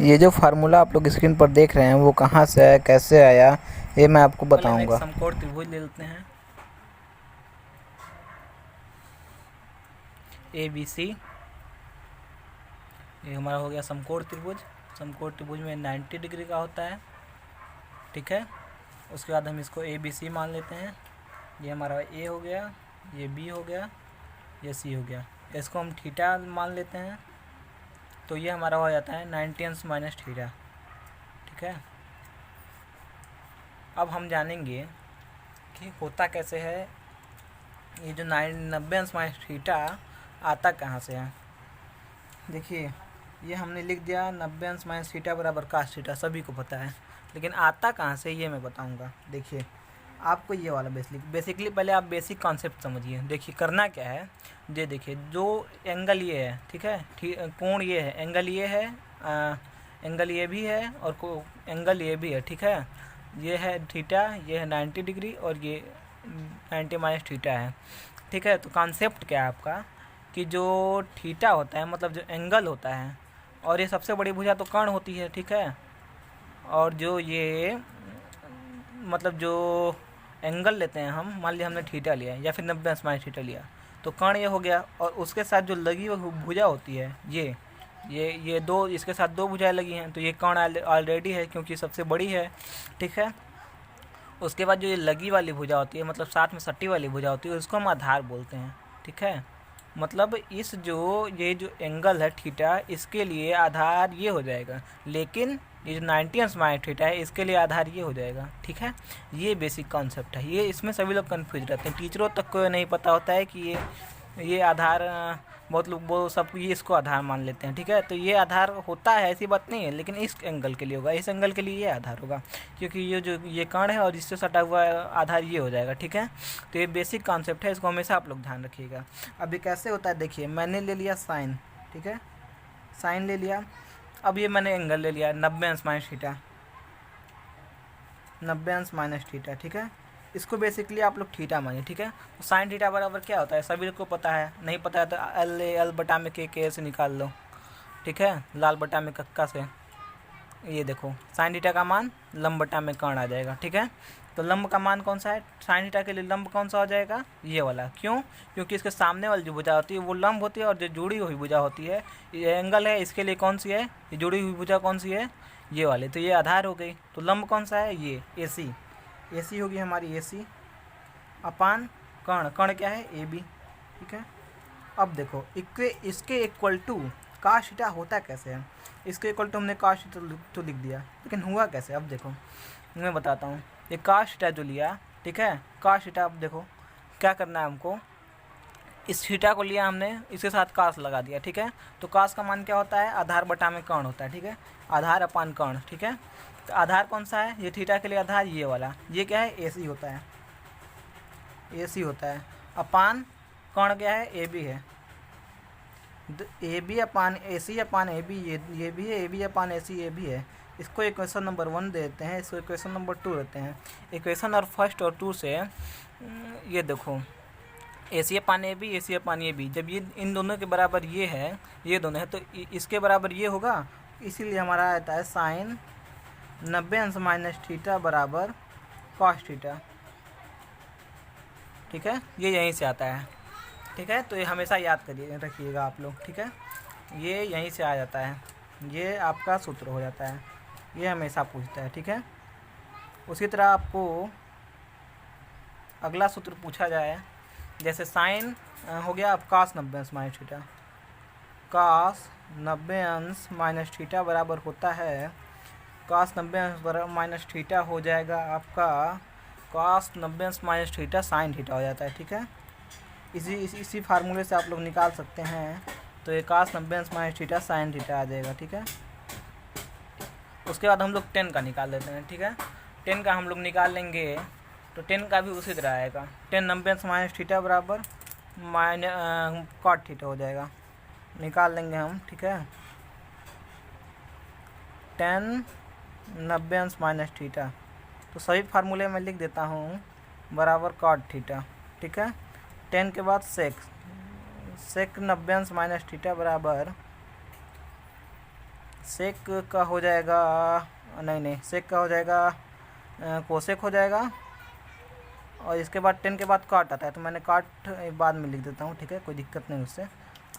ये जो फार्मूला आप लोग स्क्रीन पर देख रहे हैं वो कहाँ से आया, कैसे आया, ये मैं आपको बताऊंगा। समकोण त्रिभुज ले लेते हैं ABC। ये हमारा हो गया समकोण त्रिभुज। समकोण त्रिभुज में 90 डिग्री का होता है, ठीक है। उसके बाद हम इसको ABC मान लेते हैं। ये हमारा A हो गया, ये B हो गया, ये C हो गया। इसको हम थीटा मान लेते हैं, तो ये हमारा हो जाता है 90 अंश माइनस थीटा, ठीक है। अब हम जानेंगे कि होता कैसे है। ये जो 90 अंश माइनस थीटा आता कहाँ से है। देखिए ये हमने लिख दिया 90 अंश माइनस थीटा बराबर कास थीटा, सभी को पता है, लेकिन आता कहाँ से ये मैं बताऊंगा। देखिए आपको ये वाला बेसिकली पहले आप बेसिक कॉन्सेप्ट समझिए। देखिए करना क्या है, ये देखिए जो एंगल ये है, ठीक है, कोण ये है, एंगल ये है, एंगल ये भी है और एंगल ये भी है, ठीक है। ये है थीटा, ये है 90 डिग्री और ये 90 माइनस थीटा है, ठीक है। तो कॉन्सेप्ट क्या है आपका कि जो थीटा होता है मतलब जो एंगल होता है, और ये सबसे बड़ी भुजा तो कर्ण होती है, ठीक है। और जो ये मतलब जो एंगल लेते हैं हम, मान लिया हमने थीटा लिया या फिर 90 अंश माइनस थीटा लिया, तो कर्ण ये हो गया। और उसके साथ जो लगी हुई भुजा होती है ये दो, इसके साथ दो भुजाएं लगी हैं, तो ये कर्ण ऑलरेडी है क्योंकि सबसे बड़ी है, ठीक है। उसके बाद जो ये लगी वाली भुजा होती है मतलब साथ में सट्टी वाली भुजा होती है, उसको हम आधार बोलते हैं, ठीक है। मतलब ये जो एंगल है थीटा, इसके लिए आधार ये हो जाएगा, लेकिन ये जो 90 अंश माइनस थीटा है इसके लिए आधार ये हो जाएगा, ठीक है। ये बेसिक कॉन्सेप्ट है। ये इसमें सभी लोग कंफ्यूज रहते हैं, टीचरों तक को नहीं पता होता है कि ये आधार, बहुत लोग वो सब ये इसको आधार मान लेते हैं, ठीक है। तो ये आधार होता है, ऐसी बात नहीं है, लेकिन इस एंगल के लिए होगा, इस एंगल के लिए ये आधार होगा, क्योंकि ये जो ये कर्ण है और इससे सटा हुआ आधार ये हो जाएगा, ठीक है। तो ये बेसिक कॉन्सेप्ट है, इसको हमेशा आप लोग ध्यान रखिएगा। अभी कैसे होता है देखिए, मैंने ले लिया साइन, ठीक है, साइन ले लिया। अब ये मैंने एंगल ले लिया 90 अंश माइनस थीटा, 90 अंश माइनस थीटा, ठीक है। इसको बेसिकली आप लोग थीटा मानिए, ठीक है। तो साइन थीटा बराबर क्या होता है सभी को पता है, नहीं पता है तो एल बटा में के से निकाल लो, ठीक है, लाल बटा में कक्का से। ये देखो साइन थीटा का मान लंब बटा में कर्ण आ जाएगा, ठीक है। तो लंब का मान कौन सा है, साइन थीटा के लिए लंब कौन सा हो जाएगा, ये वाला। क्यों, क्योंकि इसके सामने वाली जो भुजा होती है वो लंब होती है, और जो जुड़ी हुई भुजा होती है ये एंगल है, इसके लिए कौन सी है, ये जुड़ी हुई भुजा कौन सी है, ये वाले। तो ये आधार हो गई। तो लंब कौन सा है, ये AC होगी हमारी, AC अपान कर्ण, कर्ण क्या है, AB, ठीक है। अब देखो इसके इक्वल टू काश थीटा होता कैसे है। इसके इक्वल टू हमने काश थीटा तो लिख दिया, लेकिन हुआ कैसे, अब देखो मैं बताता हूँ। ये काश थीटा जो लिया, ठीक है, काश थीटा, अब देखो क्या करना है हमको, इस थीटा को लिया हमने, इसके साथ काश लगा दिया, ठीक है। तो काश का मान क्या होता है, आधार बटा में कर्ण होता है, ठीक है, आधार अपान कर्ण, ठीक है। तो आधार कौन सा है, ये थीटा के लिए आधार ये वाला, ये क्या है, AC होता है, AC होता है। अपान कर्ण क्या है, AB है, AB अपान AC अपान AB, ये भी है, AB अपान AC ये भी है। इसको इक्वेशन नंबर 1 देते हैं, इसको इक्वेशन नंबर 2 देते हैं। इक्वेशन और फर्स्ट और 2 से ये देखो AC अपान AB, AC अपान AB, जब ये इन दोनों के बराबर ये है, ये दोनों है, तो इसके बराबर ये होगा, इसीलिए हमारा आता है साइन 90 अंश माइनस थीटा बराबर कॉस थीटा, ठीक है। ये यहीं से आता है, ठीक है। तो ये हमेशा याद करिए रखिएगा आप लोग, ठीक है, ये यहीं से आ जाता है, ये आपका सूत्र हो जाता है, ये हमेशा पूछता है, ठीक है। उसी तरह आपको अगला सूत्र पूछा जाए, जैसे साइन हो गया, अब कास 90 अंश माइनस थीटा, कास 90 अंश माइनस थीटा बराबर होता है, कास 90 अंश माइनस थीटा हो जाएगा आपका कास 90 अंश माइनस थीटा साइन थीटा हो जाता है, ठीक है। इसी फार्मूले से आप लोग निकाल सकते हैं। तो ये कास 90 अंश माइनस थीटा साइन थीटा आ जाएगा, ठीक है। उसके बाद हम लोग 10 का निकाल लेते हैं, ठीक है। 10 का हम लोग निकाल लेंगे, तो 10 का भी उसी तरह आएगा, 10 90 अंश माइनस थीटा बराबर कॉट थीटा हो जाएगा, निकाल लेंगे हम, ठीक है। 10 90 अंश माइनस थीटा, तो सभी फार्मूले में लिख देता हूँ, बराबर कॉट थीटा, ठीक है। 10 के बाद सेक 90 अंश माइनस थीटा बराबर सेक का हो जाएगा, नहीं सेक का हो जाएगा कोसेक हो जाएगा। और इसके बाद 10 के बाद काट आता है, तो मैंने काट बाद में लिख देता हूँ, ठीक है, कोई दिक्कत नहीं, उससे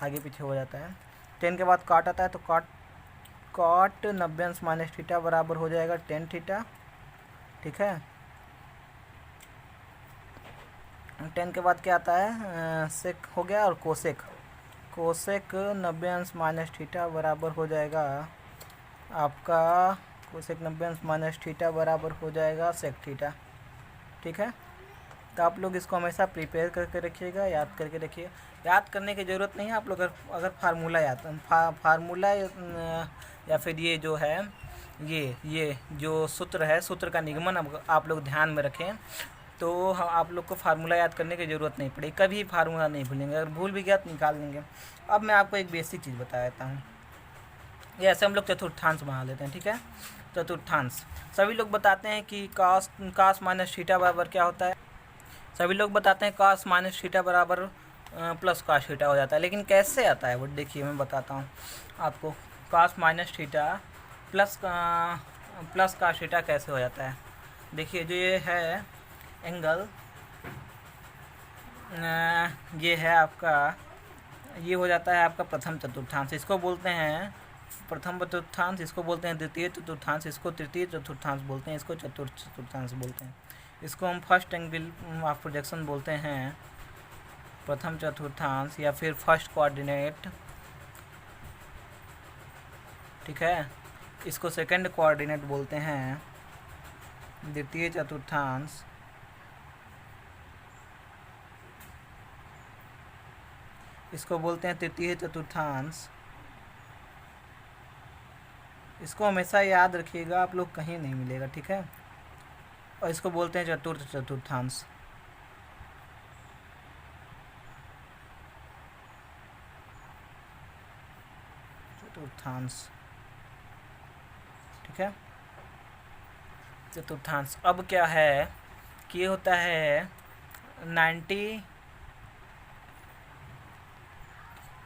आगे पीछे हो जाता है। 10 के बाद काट आता है, तो काट 90 अंश माइनस थीटा बराबर हो जाएगा 10 थीटा, ठीक है। 10 के बाद क्या आता है, सेक हो गया, और कोसेक 90 अंश माइनस थीटा बराबर हो जाएगा आपका, कोसेक 90 अंश माइनस थीटा बराबर हो जाएगा सेक थीटा, ठीक है। तो आप लोग इसको हमेशा प्रिपेयर करके रखिएगा, याद करके रखिए। याद करने की ज़रूरत नहीं है, आप लोग अगर फार्मूला फार्मूला या फिर ये जो है ये जो सूत्र है, सूत्र का निगमन आप लोग ध्यान में रखें, तो आप लोग को फार्मूला याद करने की ज़रूरत नहीं पड़ेगी, कभी फार्मूला नहीं भूलेंगे, अगर भूल भी गया तो निकाल लेंगे। अब मैं आपको एक बेसिक चीज़ बता देता हूँ, ये ऐसे हम लोग चतुर्थांश बना लेते हैं, ठीक है। चतुर्थांश सभी लोग बताते हैं कि कास माइनस थीटा बराबर क्या होता है, सभी लोग बताते हैं कास माइनस थीटा बराबर प्लस कास थीटा हो जाता है, लेकिन कैसे आता है वो देखिए मैं बताता हूँ आपको। Cos minus theta plus cos theta कैसे हो जाता है, देखिए जो ये है एंगल, ये है आपका, ये हो जाता है आपका प्रथम चतुर्थांश, इसको बोलते हैं प्रथम चतुर्थांश, इसको बोलते हैं द्वितीय चतुर्थांश, इसको तृतीय चतुर्थांश बोलते हैं, इसको चतुर्थ चतुर्थांश बोलते हैं, इसको हम फर्स्ट एंगल ऑफ प्रोजेक्शन बोलते हैं, प्रथम चतुर्थांश या फिर फर्स्ट कोऑर्डिनेट, ठीक है। इसको सेकंड कोऑर्डिनेट बोलते हैं, द्वितीय चतुर्थांश, इसको बोलते हैं तृतीय चतुर्थांश। इसको हमेशा याद रखिएगा, आप लोग कहीं नहीं मिलेगा, ठीक है। और इसको बोलते हैं चतुर्थ चतुर्थांश, ठीक है, चतुर्थांश। अब क्या है कि ये होता है 90,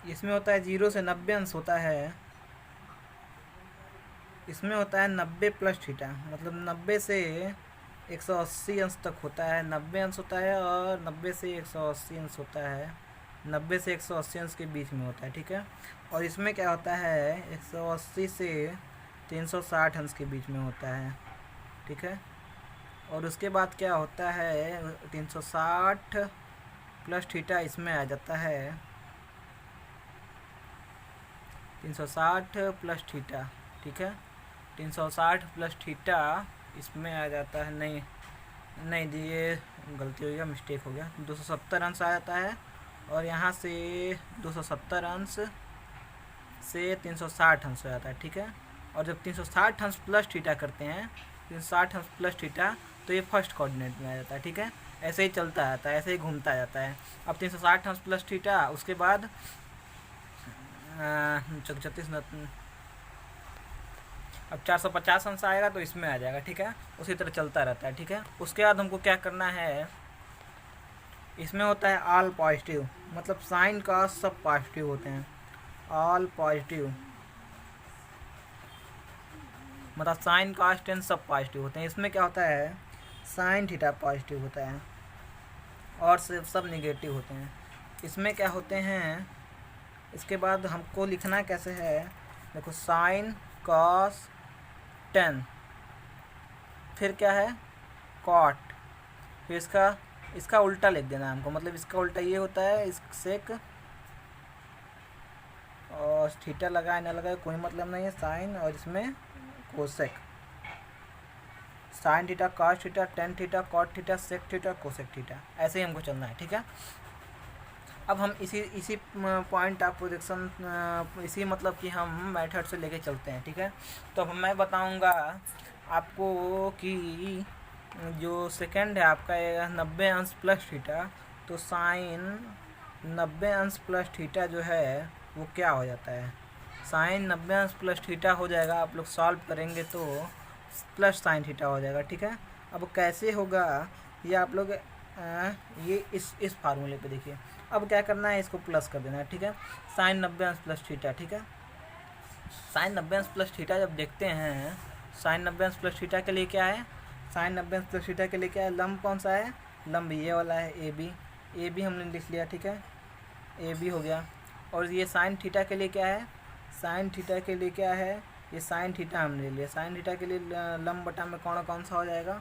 इसमें होता है 0 से 90 अंश होता है, इसमें होता है 90 प्लस थीटा, मतलब 90 से 180 अंश तक होता है, 90 अंश होता है, और 90 से 180 अंश होता है, 90 से 180 अंश के बीच में होता है, ठीक है। और इसमें क्या होता है 180 से 360 अंश के बीच में होता है, ठीक है। और उसके बाद क्या होता है 360 प्लस थीटा इसमें आ जाता है, 360 प्लस थीटा, ठीक है, 360 प्लस थीटा इसमें आ जाता है, नहीं जी ये गलती हो गया, मिस्टेक हो गया, 270 अंश आ जाता है, और यहाँ से 270 अंश से 360 अंश हो जाता है, ठीक है। और जब 360 अंश प्लस थीटा करते हैं, 360 अंश प्लस थीटा, तो ये फर्स्ट कोऑर्डिनेट में आ जाता है, ठीक है। ऐसे ही चलता रहता है, ऐसे ही घूमता जाता है। अब 360 अंश प्लस थीटा, उसके बाद 36, अब 450 अंश आएगा तो इसमें आ जाएगा, ठीक है। उसी तरह चलता रहता है, ठीक है। उसके बाद हमको क्या करना है, इसमें होता है ऑल पॉजिटिव, मतलब साइन का सब पॉजिटिव होते हैं, ऑल पॉजिटिव, मतलब साइन कास टेन सब पॉजिटिव होते हैं। इसमें क्या होता है साइन थीटा पॉजिटिव होता है, और सब नेगेटिव होते हैं। इसमें क्या होते हैं, इसके बाद हमको लिखना कैसे है, देखो साइन कॉस टेन, फिर क्या है कॉट, फिर इसका उल्टा लिख देना है हमको, मतलब इसका उल्टा ये होता है, इस सेक और थीटा लगाए ना लगाए कोई मतलब नहीं है, साइन और इसमें cosec, sine theta cos theta tan theta cot theta sec theta cosec theta, ऐसे ही हमको चलना है, ठीक है। अब हम इसी पॉइंट ऑफ प्रोजेक्शन, इसी मतलब कि हम मेथड से लेके चलते हैं, ठीक है। तो अब मैं बताऊंगा आपको कि जो सेकंड है आपका 90 अंश प्लस थीटा, तो साइन 90 अंश प्लस थीटा जो है वो क्या हो जाता है, साइन 90 अंश प्लस थीटा हो जाएगा, आप लोग सॉल्व करेंगे तो प्लस साइन थीटा हो जाएगा, ठीक है। अब कैसे होगा ये आप लोग ये इस फार्मूले पे देखिए। अब क्या करना है, इसको प्लस कर देना है, ठीक है, साइन 90 अंश प्लस थीटा, ठीक है। साइन 90 अंश प्लस थीटा जब देखते हैं, साइन 90 अंश प्लस थीटा के लिए क्या है, साइन 90 अंश प्लस थीटा के लिए क्या है, लंब कौन सा है, लंब ये वाला है ए बी हमने लिख लिया, ठीक है, ए बी हो गया। और ये साइन थीटा के लिए क्या है, साइन थीटा के लिए क्या है, ये साइन थीटा हमने ले लिया, साइन थीटा के लिए लंब बटा में कौन सा हो जाएगा,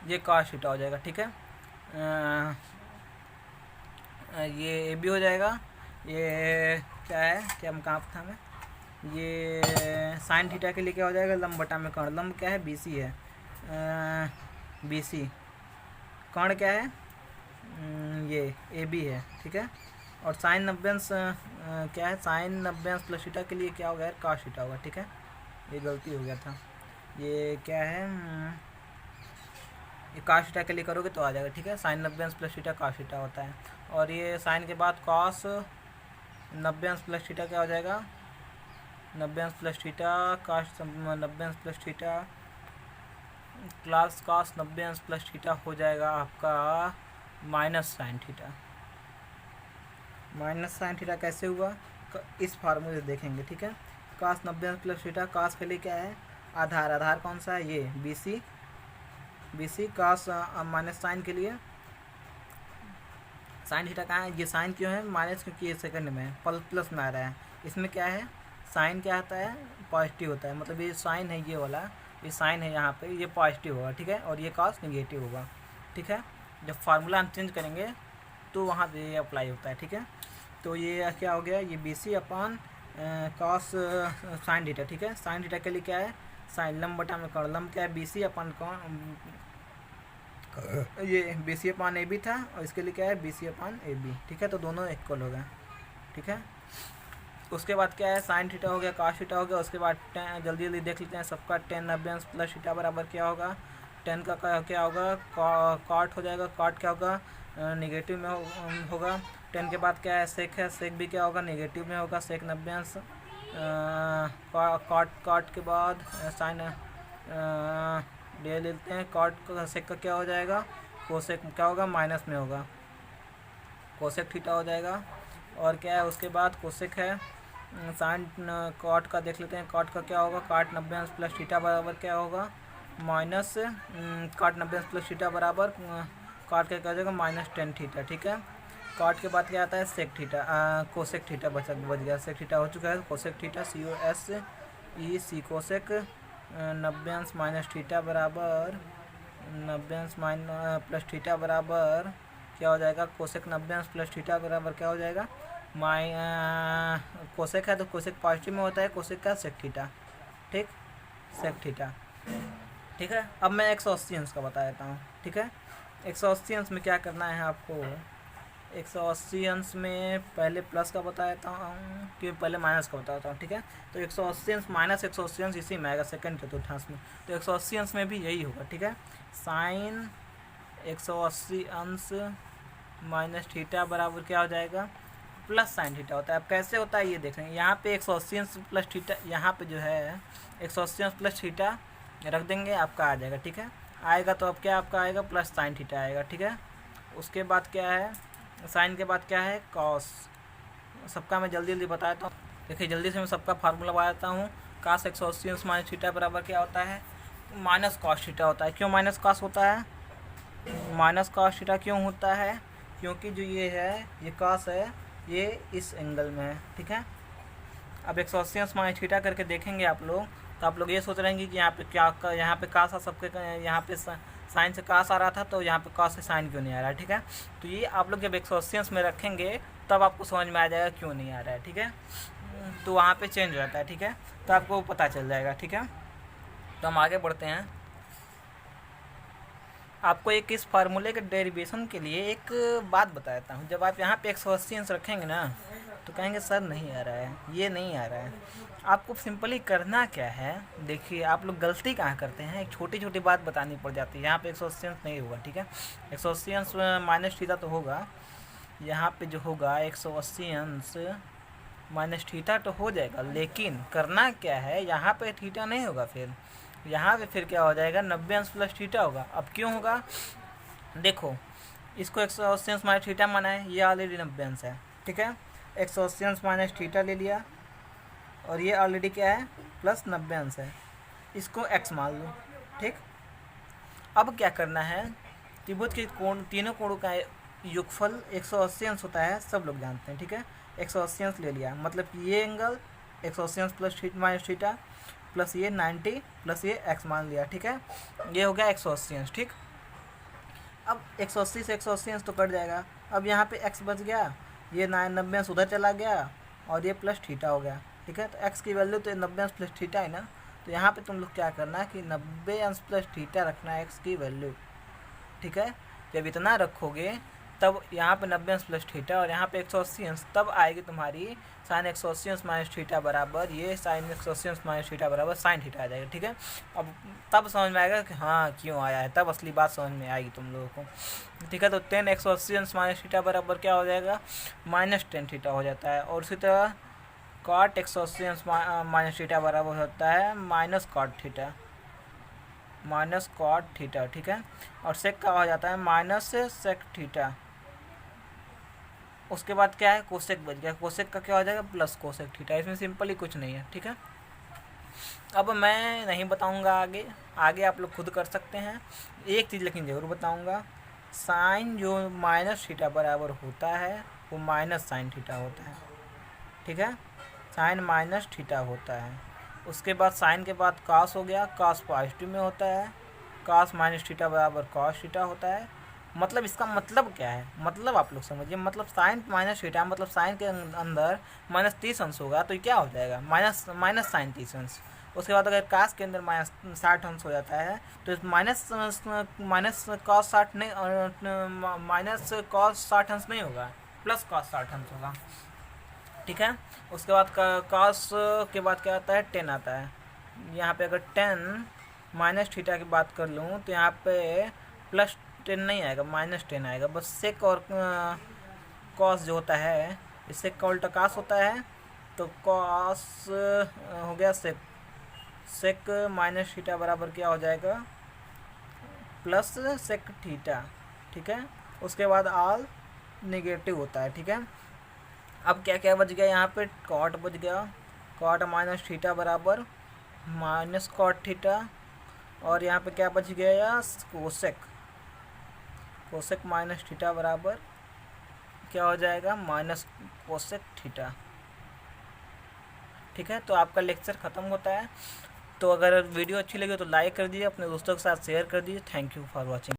ये कॉस थीटा हो जाएगा, ठीक है। ये ए बी हो जाएगा, ये क्या है, क्या हम कहाँ था हमें, ये साइन थीटा के लिए क्या हो जाएगा, लंब बटा में कर्ण, लंब क्या है, बी सी है, बी सी, कर्ण क्या है, ये ए बी है, ठीक है। और साइन 90 अंश क्या है, साइन 90 अंश प्लस थीटा के लिए क्या होगा यार, कॉस थीटा होगा, ठीक है, ये गलती हो गया था, ये क्या है, ये कॉस थीटा के लिए करोगे तो आ जाएगा, ठीक है, साइन 90 अंश प्लस थीटा कॉस थीटा होता है। और ये साइन के बाद कॉस 90 अंश प्लस थीटा क्या हो जाएगा, 90 अंश प्लस थीटा कॉस 90 अंश प्लस थीटा क्लास कॉस 90 अंश प्लस थीटा हो जाएगा आपका minus sine theta. Minus sine theta कैसे हुआ, इस फार्मूले से देखेंगे, ठीक है। कॉस 90 अंश प्लस थीटा, कॉस के लिए क्या है, आधार, आधार कौन सा है, ये B C cos minus sine के लिए, साइन थीटा कहाँ है, ये साइन क्यों है माइनस, क्योंकि ये सेकंड में है, प्लस में आ रहा है, इसमें क्या है, साइन क्या आता है, पॉजिटिव होता है, मतलब ये साइन है ये वाला, ये साइन है यहाँ पे, ये पॉजिटिव होगा, ठीक है, और ये कॉस नेगेटिव होगा, ठीक है। जब फार्मूला हम चेंज करेंगे तो वहाँ पे ये अप्लाई होता है, ठीक है। तो ये क्या हो गया, ये B C upon cos sine theta, ठीक है, साइन थीटा के लिए क्या है, साइन लंब बटा में कर्ण, लंब क्या है, बी सी अपॉन ये B C upon A B था, और इसके लिए क्या है, B C upon A B, ठीक है। तो दोनों इक्वल हो गए, ठीक है। उसके बाद क्या है, साइन थीटा हो गया, कॉस थीटा हो गया, उसके बाद जल्दी जल्दी देख लेते हैं सबका, टेन 90 अंश प्लस थीटा बराबर क्या होगा, टेन का क्या होगा, कॉट हो जाएगा, कॉट क्या होगा, नेगेटिव में होगा। 10 के बाद क्या है, सेक है, सेक भी क्या होगा, नेगेटिव में होगा, सेक 90 अंश, कॉट के बाद साइन ले लेते हैं, कॉट सेक का क्या हो जाएगा, कोसेक क्या होगा, माइनस में होगा, कोसेक थीटा हो जाएगा। और क्या है उसके बाद कोसेक है, साइन कॉट का देख लेते हैं, कॉट का क्या होगा, कॉट 90 अंश प्लस थीटा बराबर क्या होगा, माइनस कॉट 90 अंश प्लस थीटा बराबर कॉट का क्या हो जाएगा, माइनस 10 थीटा, ठीक है। कॉट के बाद क्या आता है, सेक थीटा, कोसेक थीटा बच गया, सेक थीटा हो चुका है, कोसेक थीटा COSEC कोसेक 90 अंश माइनस थीटा बराबर 90 अंश प्लस थीटा बराबर क्या हो जाएगा, कोसेक 90 अंश प्लस थीटा बराबर क्या हो जाएगा, कोसेक है तो कोसेक पॉजिटिव में होता है, कोसेक का सेक थीटा, ठीक, सेक थीटा, ठीक है। अब मैं 180 अंश का बता देता हूँ, ठीक है। 180 अंश में क्या करना है आपको, 180 अंश में पहले प्लस का बता देता हूँ कि पहले माइनस का बता देता हूँ, ठीक है। तो 180 अंश माइनस 180 अंश इसी में आएगा, सेकंड चतुर्थांश में, तो 180 अंश में भी यही होगा, ठीक है। साइन 180 अंश माइनस थीटा बराबर क्या हो जाएगा, प्लस साइन थीटा होता है। अब कैसे होता है ये देख रहे हैं, यहाँ पे 180 अंश प्लस थीटा, यहाँ पे जो है 180 अंश प्लस थीटा रख देंगे, आपका आ जाएगा, ठीक है। आएगा तो अब क्या आपका आएगा, प्लस साइन थीटा आएगा, ठीक है। उसके बाद क्या है, साइन के बाद क्या है, कॉस, सबका मैं जल्दी जल्दी बताता हूँ, देखिए जल्दी से मैं सबका फार्मूला बताता हूँ। कॉस 180 अंश माइनस थीटा बराबर क्या होता है, माइनस कॉस थीटा होता है। क्यों माइनस कॉस होता है, माइनस कॉस थीटा क्यों होता है, क्योंकि जो ये है, ये कॉस है, ये इस एंगल में है, ठीक है। अब 180 अंश माइनस थीटा करके देखेंगे आप लोग, तो आप लोग ये सोच रहे हैं कि यहाँ पे क्या, यहाँ पे कास सबके, यहाँ पे साइन से कास आ रहा था, तो यहाँ पे कास से साइन क्यों नहीं आ रहा है, ठीक है। तो ये आप लोग जब 180 अंश में रखेंगे तब आपको समझ में आ जाएगा क्यों नहीं आ रहा है, ठीक है। तो वहाँ पे चेंज हो जाता है, ठीक है, तो आपको पता चल जाएगा, ठीक है। तो हम आगे बढ़ते हैं। आपको एक इस फार्मूले के डेरिवेशन के लिए एक बात बता देता हूँ। जब आप यहाँ पे 180 अंश रखेंगे ना, तो कहेंगे सर नहीं आ रहा है, ये नहीं आ रहा है। आपको सिंपली करना क्या है, देखिए आप लोग गलती कहाँ करते हैं, एक छोटी छोटी बात बतानी पड़ जाती है। यहाँ पे 180 अंश नहीं होगा, ठीक है, 180 अंश माइनस थीटा तो होगा, यहाँ पे जो होगा 180 अंश माइनस थीटा तो हो जाएगा, लेकिन करना क्या है, यहाँ पे थीटा नहीं होगा, फिर यहाँ पे फिर क्या हो जाएगा, 90 अंश प्लस थीटा होगा। अब क्यों होगा, देखो इसको 180 अंश माइनस थीटा माना है, ये ऑलरेडी 90 अंश है, ठीक है। 180 अंश माइनस थीटा ले लिया, और ये ऑलरेडी क्या है प्लस 90 अंश है, इसको x मान लो। ठीक, अब क्या करना है, त्रिभुज के कोण, तीनों कोणों का योगफल 180 अंश होता है, सब लोग जानते हैं। ठीक है, 180 अंश ले लिया, मतलब कि ये एंगल 180 अंश प्लस माइनस थीटा प्लस ये 90 प्लस ये x मान लिया। ठीक है, ये हो गया 180 अंश। ठीक, अब 180 से 180 अंश तो कट जाएगा, अब यहाँ पे x बच गया, ये 90 अंश उधर चला गया और ये प्लस थीटा हो गया। ठीक है, तो x की वैल्यू तो 90 अंश प्लस थीटा है ना, तो यहाँ पे तुम लोग क्या करना है कि 90 अंश प्लस थीटा रखना है x की वैल्यू। ठीक है, जब इतना रखोगे तब यहाँ पे 90 अंश प्लस थीटा और यहाँ पे 180 अंश, तब आएगी तुम्हारी साइन 180 अंश माइनस थीटा बराबर, ये साइन 180 अंश माइनस थीटा बराबर साइन थीटा आ जाएगा। ठीक है, अब तब समझ में आएगा कि हाँ क्यों आया है, तब असली बात समझ में आएगी तुम लोगों को। ठीक है, तो 10 180 अंश माइनस थीटा बराबर क्या हो जाएगा, माइनस 10 थीटा हो जाता है। और उसी तरह कॉट 180 अंश माइनस थीटा बराबर होता है minus cot theta, minus cot theta. ठीक है, और सेक का हो जाता है माइनस सेक थीटा। उसके बाद क्या है, कोसेक बच गया, कोसेक का क्या हो जाएगा प्लस कोसेक थीटा। इसमें सिंपल ही कुछ नहीं है। ठीक है, अब मैं नहीं बताऊंगा आगे, आगे आप लोग खुद कर सकते हैं। एक चीज़ लेकिन ज़रूर बताऊंगा, साइन जो माइनस थीटा बराबर होता है वो माइनस साइन थीटा होता है। ठीक है, साइन माइनस थीटा होता है। उसके बाद साइन के बाद कॉस हो गया, कॉस पॉजिटिव में होता है, कॉस माइनस थीटा बराबर कॉस थीटा होता है। मतलब इसका मतलब क्या है, मतलब आप लोग समझिए, मतलब साइन माइनस थीटा मतलब साइन के अंदर माइनस 30 अंश होगा तो क्या हो जाएगा माइनस साइन 30 अंश। उसके बाद अगर कास के अंदर माइनस 60 अंश हो जाता है तो माइनस कॉस 60 नहीं, माइनस कॉस 60 अंश नहीं होगा, प्लस कॉस 60 अंश होगा। ठीक है, उसके बाद कॉस के बाद क्या आता है 10 आता है। यहाँ पे अगर 10 माइनस थीटा की बात कर लूँ तो यहाँ पे प्लस 10 नहीं आएगा, माइनस 10 आएगा। बस सेक और कॉस जो होता है, इससे का उल्टा कॉस होता है, तो कॉस हो गया सेक, सेक माइनस थीटा बराबर क्या हो जाएगा प्लस सेक थीटा। ठीक है, उसके बाद ऑल नेगेटिव होता है। ठीक है, अब क्या क्या बच गया, यहाँ पे कॉट बच गया, कॉट माइनस थीटा बराबर माइनस कॉट थीटा, और यहाँ पे क्या बच गया यार कोसेक, कोसेक माइनस थीटा बराबर क्या हो जाएगा माइनस कोसेक थीटा। ठीक है, तो आपका लेक्चर ख़त्म होता है। तो अगर वीडियो अच्छी लगी तो लाइक कर दीजिए, अपने दोस्तों के साथ शेयर कर दीजिए। Thank you for watching.